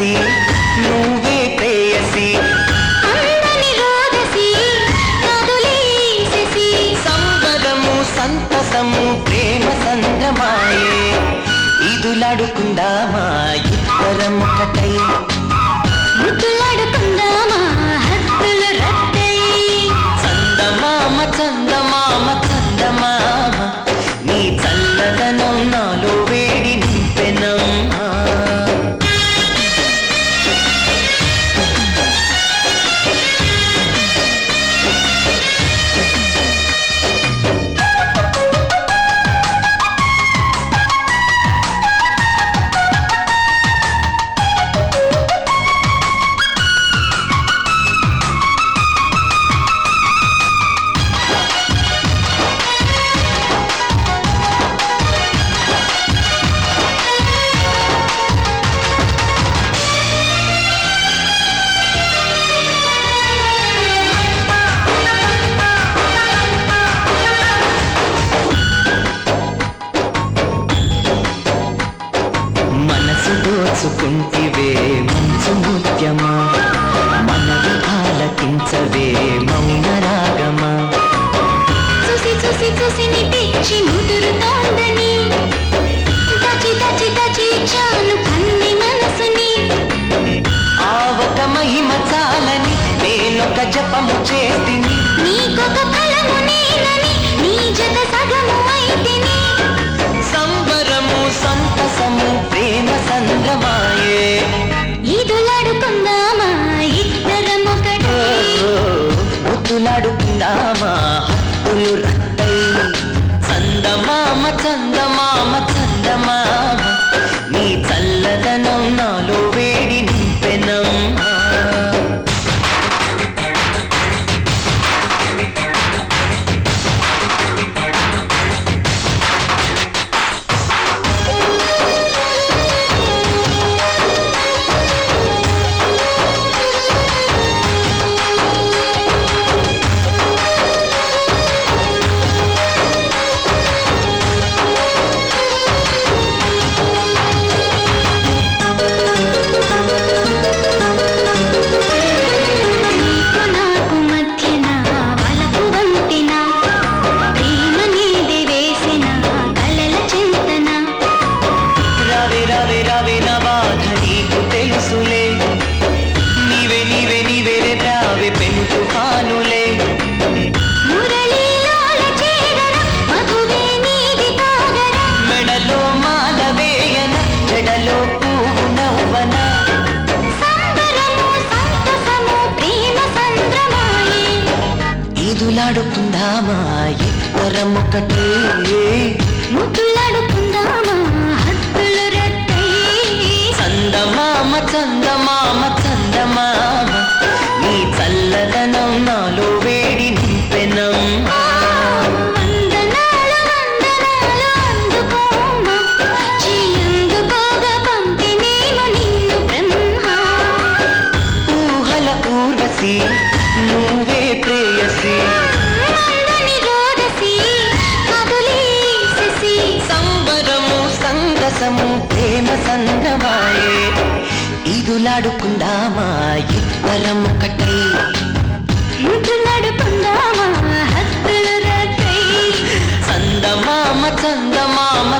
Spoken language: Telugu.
ఊర్వశి నువ్వే ప్రేయసి సంబరము సంతసము ప్రేమ సంద్రమాయే ఇదులాడుకుందామా ఇద్దరం ఒకటై ముద్దులాడుకుందామా హద్దులు రద్దై చందమామ చందమామ చందమామ నీ చల్లదనం నాలో వేడి నింపెనమ్మా దోచుకుంటివే మంచు ముత్యమా మనవి ఆలకించవే మౌన రాగమా చూసి చూసి చూసి నీ పిచ్చి ముదురుతోందని దచి దచి దచి చాలు కన్ని మనసుని ఆ ఒక మహిమ చాలని నేనొక జపము చేతిని నీకొక ఫలము నేనని నీ జత సగము అయితిని సంబరము సంతసము ప్రేమ సంద్రమాయే ఇదులాడుకుందామా ఇద్దరం ఒకటే ముద్దులాడుకుందామా హద్దులు రద్దై చందమామ చందమామ చందమామ నీ చల్లదనం నాలో వేడి నింపెనమ్మా ముద్దులాడుకుందామా ఇద్దరం ఒకటే ముద్దులాడుకుందామా హద్దులు రద్దై చందమామ చందమామ చందమామ నీ చల్లదనం నాలో వేడి నింపెనమ్మా వందనాలు వందనాలు అందుకోమా చేయందుకోగా పంపినేమో నిన్ను బ్రహ్మ ఊహల ఊర్వశి నువ్వే ప్రేయసి సంబరము సంతసము ప్రేమ సంద్రమాయే ఇదులాడుకుందామా ఇద్దరం ఒకటై ముద్దులాడుకుందామా హద్దులు రద్దై చందమామ చందమామ